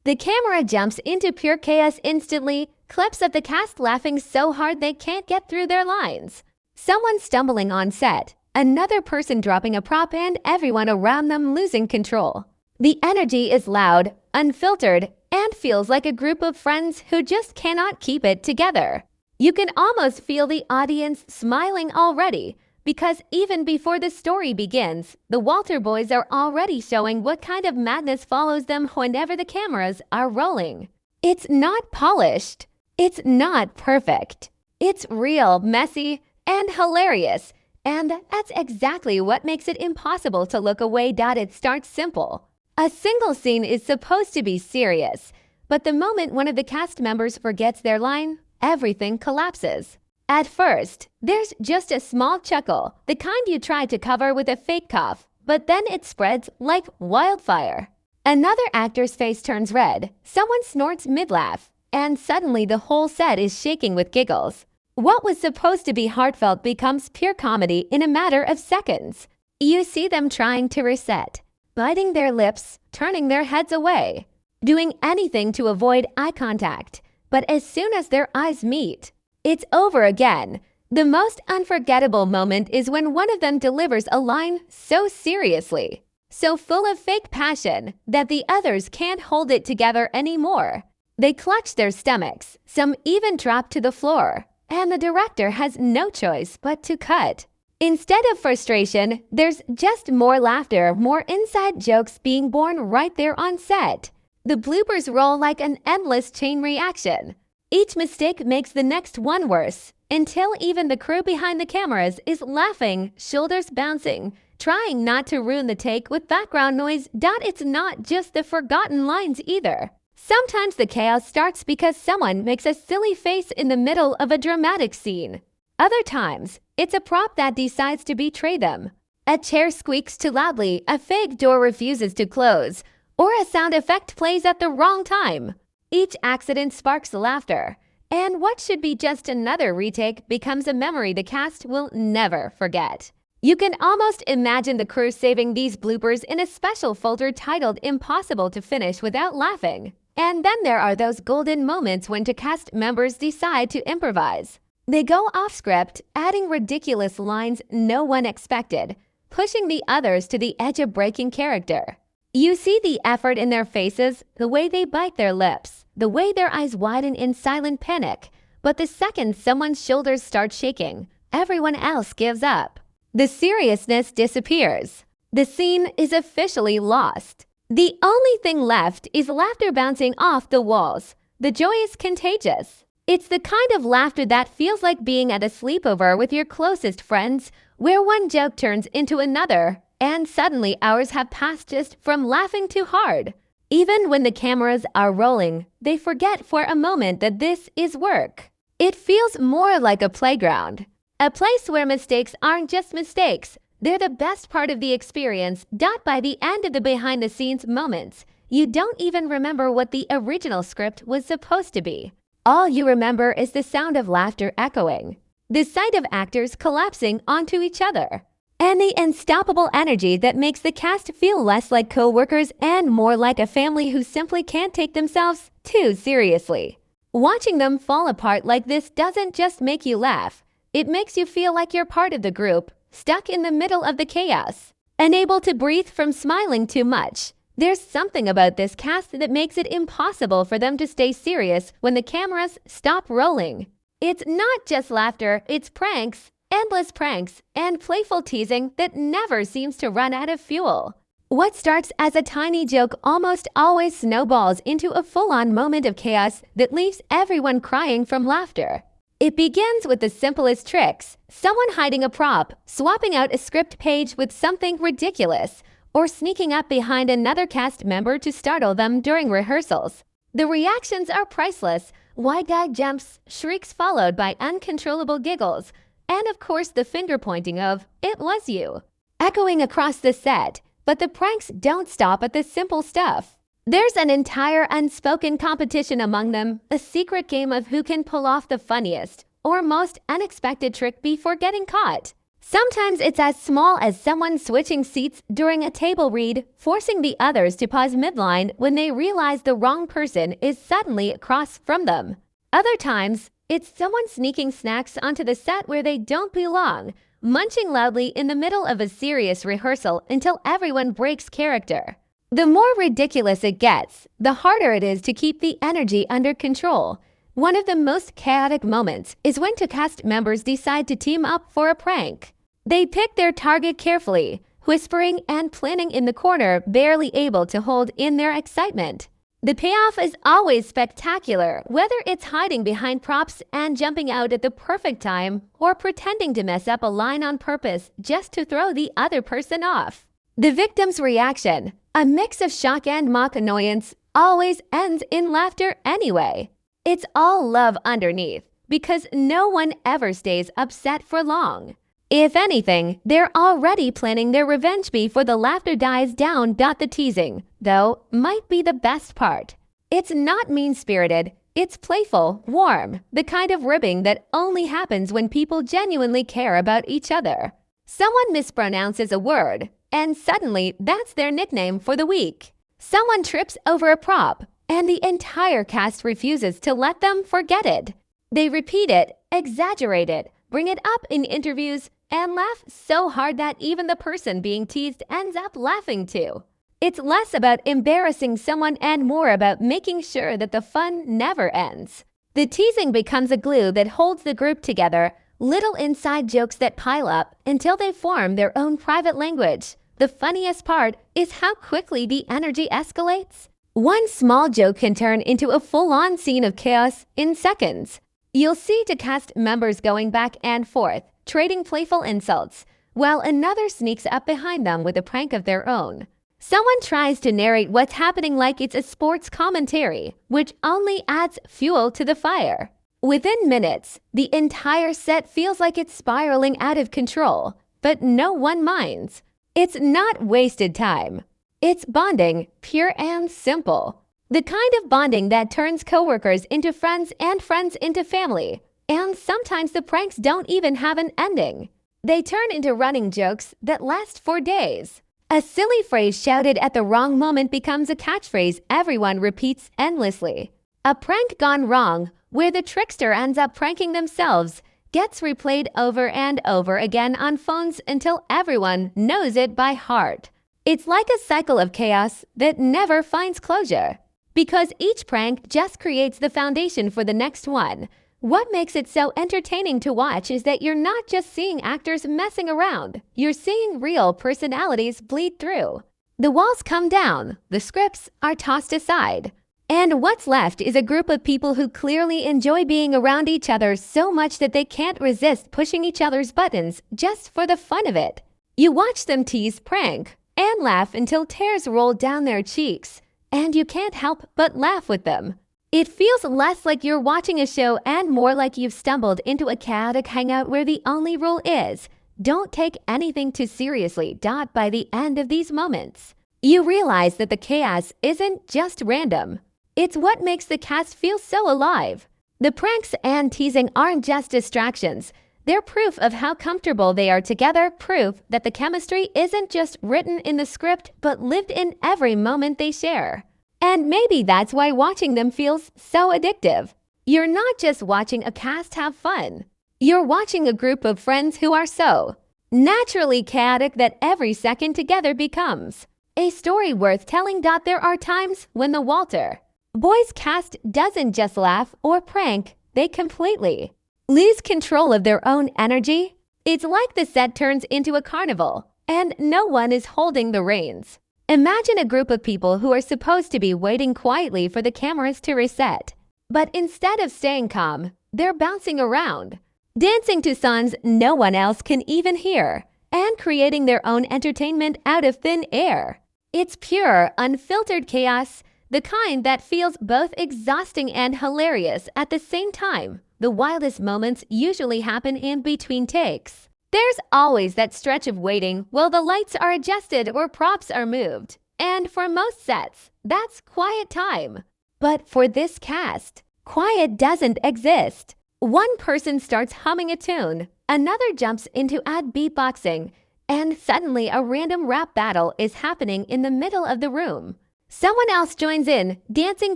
The camera jumps into pure chaos instantly, clips of the cast laughing so hard they can't get through their lines. Someone stumbling on set, another person dropping a prop, and everyone around them losing control. The energy is loud, unfiltered, and feels like a group of friends who just cannot keep it together. You can almost feel the audience smiling already, because even before the story begins, the Walter boys are already showing what kind of madness follows them whenever the cameras are rolling. It's not polished. It's not perfect. It's real, messy, and hilarious. And that's exactly what makes it impossible to look away. It starts simple. A single scene is supposed to be serious, but the moment one of the cast members forgets their line, everything collapses. At first, there's just a small chuckle, the kind you try to cover with a fake cough, but then it spreads like wildfire. Another actor's face turns red, someone snorts mid-laugh, and suddenly the whole set is shaking with giggles. What was supposed to be heartfelt becomes pure comedy in a matter of seconds. You see them trying to reset, biting their lips, turning their heads away, doing anything to avoid eye contact. But as soon as their eyes meet, it's over again. The most unforgettable moment is when one of them delivers a line so seriously, so full of fake passion, that the others can't hold it together anymore. They clutch their stomachs, some even drop to the floor, and the director has no choice but to cut. Instead of frustration, there's just more laughter, more inside jokes being born right there on set. The bloopers roll like an endless chain reaction. Each mistake makes the next one worse, until even the crew behind the cameras is laughing, shoulders bouncing, trying not to ruin the take with background noise. It's not just the forgotten lines either. Sometimes the chaos starts because someone makes a silly face in the middle of a dramatic scene. Other times, it's a prop that decides to betray them. A chair squeaks too loudly, a fake door refuses to close, or a sound effect plays at the wrong time. Each accident sparks laughter, and what should be just another retake becomes a memory the cast will never forget. You can almost imagine the crew saving these bloopers in a special folder titled "Impossible to Finish Without Laughing." And then there are those golden moments when the cast members decide to improvise. They go off script, adding ridiculous lines no one expected, pushing the others to the edge of breaking character. You see the effort in their faces, the way they bite their lips, the way their eyes widen in silent panic. But the second someone's shoulders start shaking, everyone else gives up. The seriousness disappears. The scene is officially lost. The only thing left is laughter bouncing off the walls. The joy is contagious. It's the kind of laughter that feels like being at a sleepover with your closest friends, where one joke turns into another, and suddenly hours have passed just from laughing too hard. Even when the cameras are rolling, they forget for a moment that this is work. It feels more like a playground, a place where mistakes aren't just mistakes. They're the best part of the experience. By the end of the behind-the-scenes moments, you don't even remember what the original script was supposed to be. All you remember is the sound of laughter echoing, the sight of actors collapsing onto each other, and the unstoppable energy that makes the cast feel less like co-workers and more like a family who simply can't take themselves too seriously. Watching them fall apart like this doesn't just make you laugh. It makes you feel like you're part of the group, stuck in the middle of the chaos, unable to breathe from smiling too much. There's something about this cast that makes it impossible for them to stay serious when the cameras stop rolling. It's not just laughter, it's pranks, endless pranks, and playful teasing that never seems to run out of fuel. What starts as a tiny joke almost always snowballs into a full-on moment of chaos that leaves everyone crying from laughter. It begins with the simplest tricks, someone hiding a prop, swapping out a script page with something ridiculous, or sneaking up behind another cast member to startle them during rehearsals. The reactions are priceless. Wide-eyed jumps, shrieks followed by uncontrollable giggles, and of course the finger-pointing of, "It was you," echoing across the set. But the pranks don't stop at the simple stuff. There's an entire unspoken competition among them, a secret game of who can pull off the funniest or most unexpected trick before getting caught. Sometimes it's as small as someone switching seats during a table read, forcing the others to pause midline when they realize the wrong person is suddenly across from them. Other times, it's someone sneaking snacks onto the set where they don't belong, munching loudly in the middle of a serious rehearsal until everyone breaks character. The more ridiculous it gets, the harder it is to keep the energy under control. One of the most chaotic moments is when two cast members decide to team up for a prank. They pick their target carefully, whispering and planning in the corner, barely able to hold in their excitement. The payoff is always spectacular, whether it's hiding behind props and jumping out at the perfect time or pretending to mess up a line on purpose just to throw the other person off. The victim's reaction, a mix of shock and mock annoyance, always ends in laughter anyway. It's all love underneath, because no one ever stays upset for long. If anything, they're already planning their revenge before the laughter dies down. The teasing, though, might be the best part. It's not mean-spirited, it's playful, warm, the kind of ribbing that only happens when people genuinely care about each other. Someone mispronounces a word, and suddenly that's their nickname for the week. Someone trips over a prop, and the entire cast refuses to let them forget it. They repeat it, exaggerate it, bring it up in interviews, and laugh so hard that even the person being teased ends up laughing too. It's less about embarrassing someone and more about making sure that the fun never ends. The teasing becomes a glue that holds the group together, little inside jokes that pile up until they form their own private language. The funniest part is how quickly the energy escalates. One small joke can turn into a full-on scene of chaos in seconds. You'll see two cast members going back and forth, trading playful insults, while another sneaks up behind them with a prank of their own. Someone tries to narrate what's happening like it's a sports commentary, which only adds fuel to the fire. Within minutes, the entire set feels like it's spiraling out of control, but no one minds. It's not wasted time. It's bonding, pure and simple. The kind of bonding that turns coworkers into friends and friends into family. And sometimes the pranks don't even have an ending. They turn into running jokes that last for days. A silly phrase shouted at the wrong moment becomes a catchphrase everyone repeats endlessly. A prank gone wrong, where the trickster ends up pranking themselves, gets replayed over and over again on phones until everyone knows it by heart. It's like a cycle of chaos that never finds closure. Because each prank just creates the foundation for the next one. What makes it so entertaining to watch is that you're not just seeing actors messing around. You're seeing real personalities bleed through. The walls come down, the scripts are tossed aside. And what's left is a group of people who clearly enjoy being around each other so much that they can't resist pushing each other's buttons just for the fun of it. You watch them tease, prank, and laugh until tears roll down their cheeks, and you can't help but laugh with them. It feels less like you're watching a show and more like you've stumbled into a chaotic hangout where the only rule is, don't take anything too seriously. By the end of these moments, you realize that the chaos isn't just random. It's what makes the cast feel so alive. The pranks and teasing aren't just distractions. They're proof of how comfortable they are together, proof that the chemistry isn't just written in the script but lived in every moment they share. And maybe that's why watching them feels so addictive. You're not just watching a cast have fun. You're watching a group of friends who are so naturally chaotic that every second together becomes a story worth telling. There are times when the Walter Boys cast doesn't just laugh or prank, they completely lose control of their own energy. It's like the set turns into a carnival, and no one is holding the reins. Imagine a group of people who are supposed to be waiting quietly for the cameras to reset. But instead of staying calm, they're bouncing around, dancing to songs no one else can even hear, and creating their own entertainment out of thin air. It's pure, unfiltered chaos, the kind that feels both exhausting and hilarious at the same time. The wildest moments usually happen in between takes. There's always that stretch of waiting while the lights are adjusted or props are moved. And for most sets, that's quiet time. But for this cast, quiet doesn't exist. One person starts humming a tune, Another jumps in to add beatboxing, and suddenly a random rap battle is happening in the middle of the room. Someone else joins in, dancing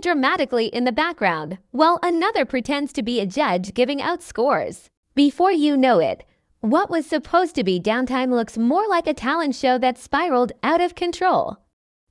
dramatically in the background, while another pretends to be a judge giving out scores. Before you know it, what was supposed to be downtime looks more like a talent show that spiraled out of control.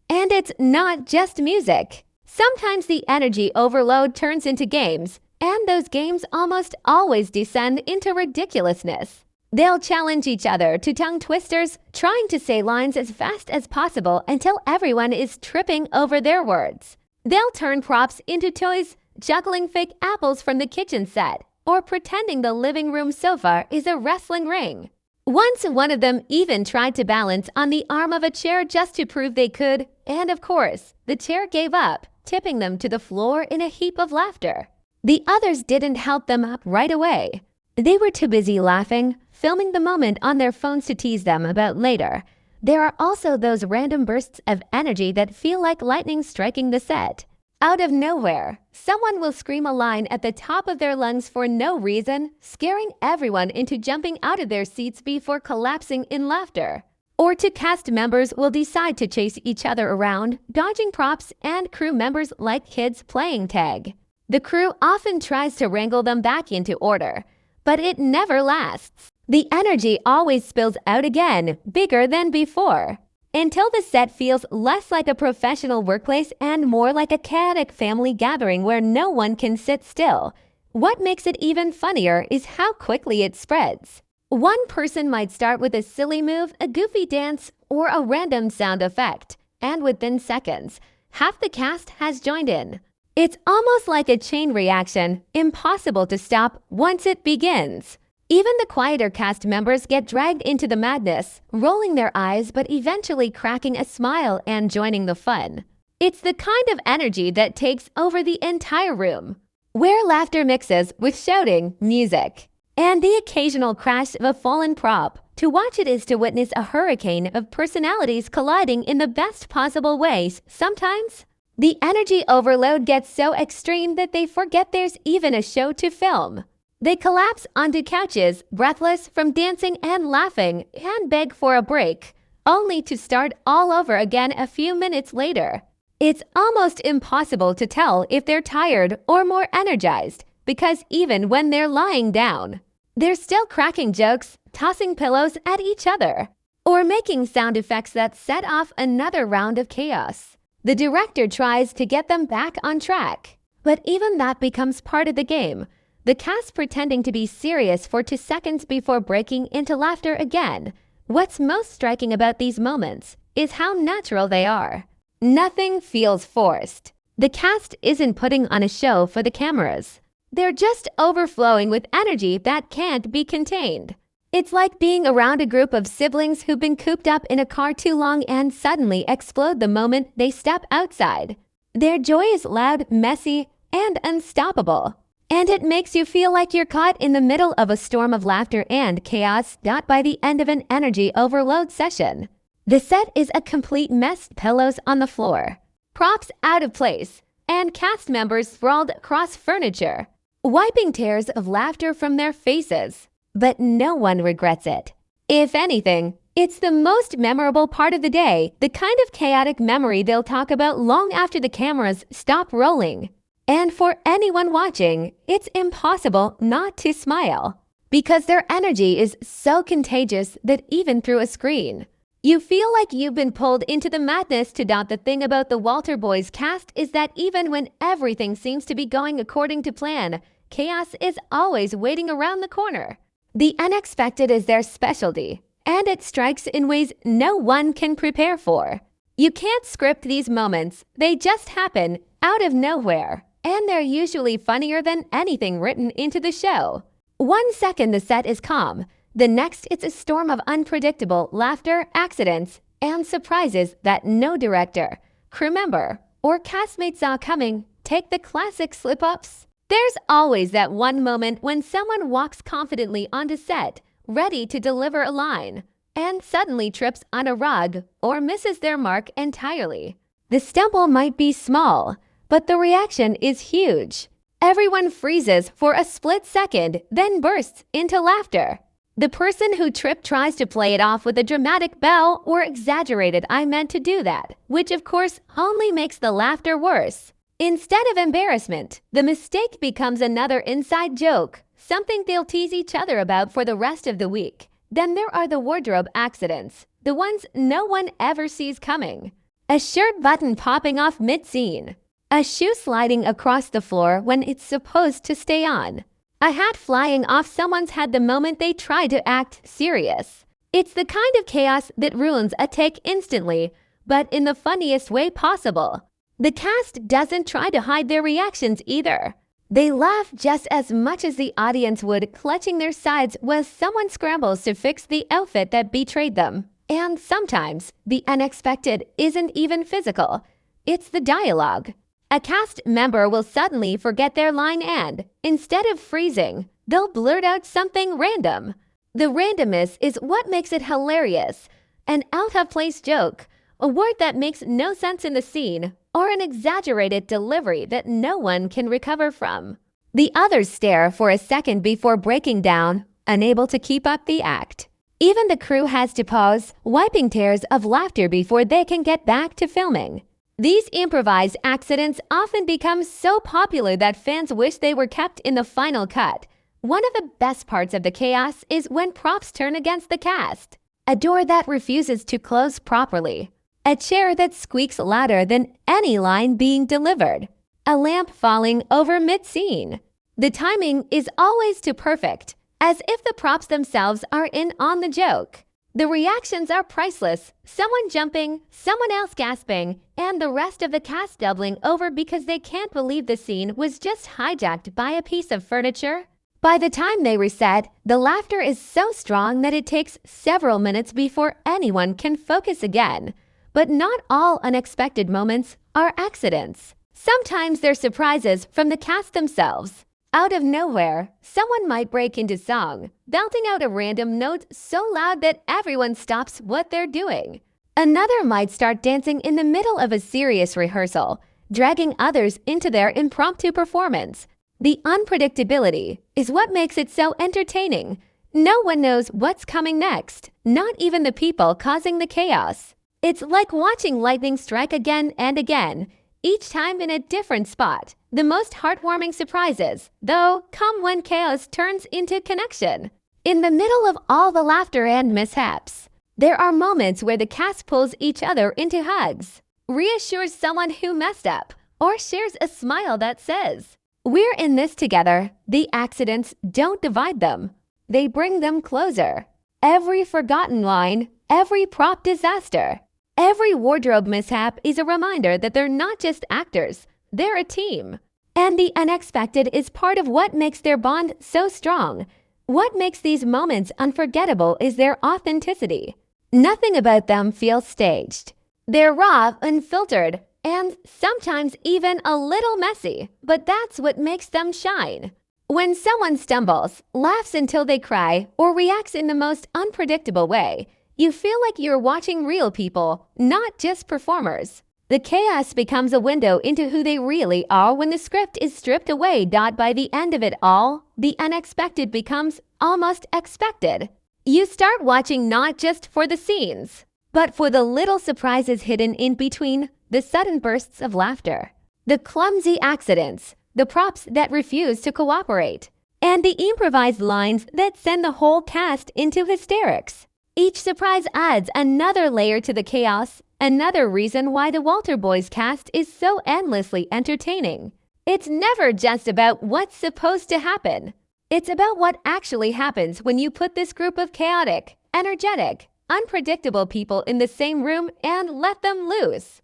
And it's not just music. Sometimes the energy overload turns into games, and those games almost always descend into ridiculousness. They'll challenge each other to tongue twisters, trying to say lines as fast as possible until everyone is tripping over their words. They'll turn props into toys, juggling fake apples from the kitchen set, or pretending the living room sofa is a wrestling ring. Once one of them even tried to balance on the arm of a chair just to prove they could, and of course, the chair gave up, tipping them to the floor in a heap of laughter. The others didn't help them up right away. They were too busy laughing, filming the moment on their phones to tease them about later. There are also those random bursts of energy that feel like lightning striking the set. Out of nowhere, someone will scream a line at the top of their lungs for no reason, scaring everyone into jumping out of their seats before collapsing in laughter. Or two cast members will decide to chase each other around, dodging props and crew members like kids playing tag. The crew often tries to wrangle them back into order, but it never lasts. The energy always spills out again, bigger than before, until the set feels less like a professional workplace and more like a chaotic family gathering where no one can sit still. What makes it even funnier is how quickly it spreads. One person might start with a silly move, a goofy dance, or a random sound effect, and within seconds, half the cast has joined in. It's almost like a chain reaction, impossible to stop once it begins. Even the quieter cast members get dragged into the madness, rolling their eyes but eventually cracking a smile and joining the fun. It's the kind of energy that takes over the entire room, where laughter mixes with shouting, music, and the occasional crash of a fallen prop. To watch it is to witness a hurricane of personalities colliding in the best possible ways. Sometimes, the energy overload gets so extreme that they forget there's even a show to film. They collapse onto couches, breathless from dancing and laughing, and beg for a break, only to start all over again a few minutes later. It's almost impossible to tell if they're tired or more energized, because even when they're lying down, they're still cracking jokes, tossing pillows at each other, or making sound effects that set off another round of chaos. The director tries to get them back on track, but even that becomes part of the game, the cast pretending to be serious for 2 seconds before breaking into laughter again. What's most striking about these moments is how natural they are. Nothing feels forced. The cast isn't putting on a show for the cameras. They're just overflowing with energy that can't be contained. It's like being around a group of siblings who've been cooped up in a car too long and suddenly explode the moment they step outside. Their joy is loud, messy, and unstoppable. And it makes you feel like you're caught in the middle of a storm of laughter and chaos, not by the end of an energy overload session. The set is a complete mess, pillows on the floor, props out of place, and cast members sprawled across furniture, wiping tears of laughter from their faces. But no one regrets it. If anything, it's the most memorable part of the day, the kind of chaotic memory they'll talk about long after the cameras stop rolling. And for anyone watching, it's impossible not to smile, because their energy is so contagious that even through a screen, you feel like you've been pulled into the madness. The thing about the Walter Boys cast is that even when everything seems to be going according to plan, chaos is always waiting around the corner. The unexpected is their specialty, and it strikes in ways no one can prepare for. You can't script these moments, they just happen out of nowhere, and they're usually funnier than anything written into the show. 1 second the set is calm, the next it's a storm of unpredictable laughter, accidents, and surprises that no director, crew member, or castmate saw coming. Take the classic slip-ups. There's always that one moment when someone walks confidently onto set, ready to deliver a line, and suddenly trips on a rug or misses their mark entirely. The stumble might be small, but the reaction is huge. Everyone freezes for a split second, then bursts into laughter. The person who tripped tries to play it off with a dramatic bell or exaggerated "I meant to do that," which of course only makes the laughter worse. Instead of embarrassment, the mistake becomes another inside joke, something they'll tease each other about for the rest of the week. Then there are the wardrobe accidents, the ones no one ever sees coming. A shirt button popping off mid-scene. A shoe sliding across the floor when it's supposed to stay on. A hat flying off someone's head the moment they try to act serious. It's the kind of chaos that ruins a take instantly, but in the funniest way possible. The cast doesn't try to hide their reactions either. They laugh just as much as the audience would, clutching their sides while someone scrambles to fix the outfit that betrayed them. And sometimes, the unexpected isn't even physical. It's the dialogue. A cast member will suddenly forget their line and, instead of freezing, they'll blurt out something random. The randomness is what makes it hilarious. An out-of-place joke, a word that makes no sense in the scene, or an exaggerated delivery that no one can recover from. The others stare for a second before breaking down, unable to keep up the act. Even the crew has to pause, wiping tears of laughter before they can get back to filming. These improvised accidents often become so popular that fans wish they were kept in the final cut. One of the best parts of the chaos is when props turn against the cast. A door that refuses to close properly. A chair that squeaks louder than any line being delivered. A lamp falling over mid-scene. The timing is always too perfect, as if the props themselves are in on the joke. The reactions are priceless, someone jumping, someone else gasping, and the rest of the cast doubling over because they can't believe the scene was just hijacked by a piece of furniture. By the time they reset, the laughter is so strong that it takes several minutes before anyone can focus again. But not all unexpected moments are accidents. Sometimes they're surprises from the cast themselves. Out of nowhere, someone might break into song, belting out a random note so loud that everyone stops what they're doing. Another might start dancing in the middle of a serious rehearsal, dragging others into their impromptu performance. The unpredictability is what makes it so entertaining. No one knows what's coming next, not even the people causing the chaos. It's like watching lightning strike again and again, each time in a different spot. The most heartwarming surprises, though, come when chaos turns into connection. In the middle of all the laughter and mishaps, there are moments where the cast pulls each other into hugs, reassures someone who messed up, or shares a smile that says, "We're in this together." The accidents don't divide them. They bring them closer. Every forgotten line, every prop disaster, every wardrobe mishap is a reminder that they're not just actors, they're a team. And the unexpected is part of what makes their bond so strong. What makes these moments unforgettable is their authenticity. Nothing about them feels staged. They're raw, unfiltered, and sometimes even a little messy, but that's what makes them shine. When someone stumbles, laughs until they cry, or reacts in the most unpredictable way, you feel like you're watching real people, not just performers. The chaos becomes a window into who they really are when the script is stripped away. By the end of it all, the unexpected becomes almost expected. You start watching not just for the scenes, but for the little surprises hidden in between, the sudden bursts of laughter, the clumsy accidents, the props that refuse to cooperate, and the improvised lines that send the whole cast into hysterics. Each surprise adds another layer to the chaos, another reason why the Walter Boys cast is so endlessly entertaining. It's never just about what's supposed to happen. It's about what actually happens when you put this group of chaotic, energetic, unpredictable people in the same room and let them loose.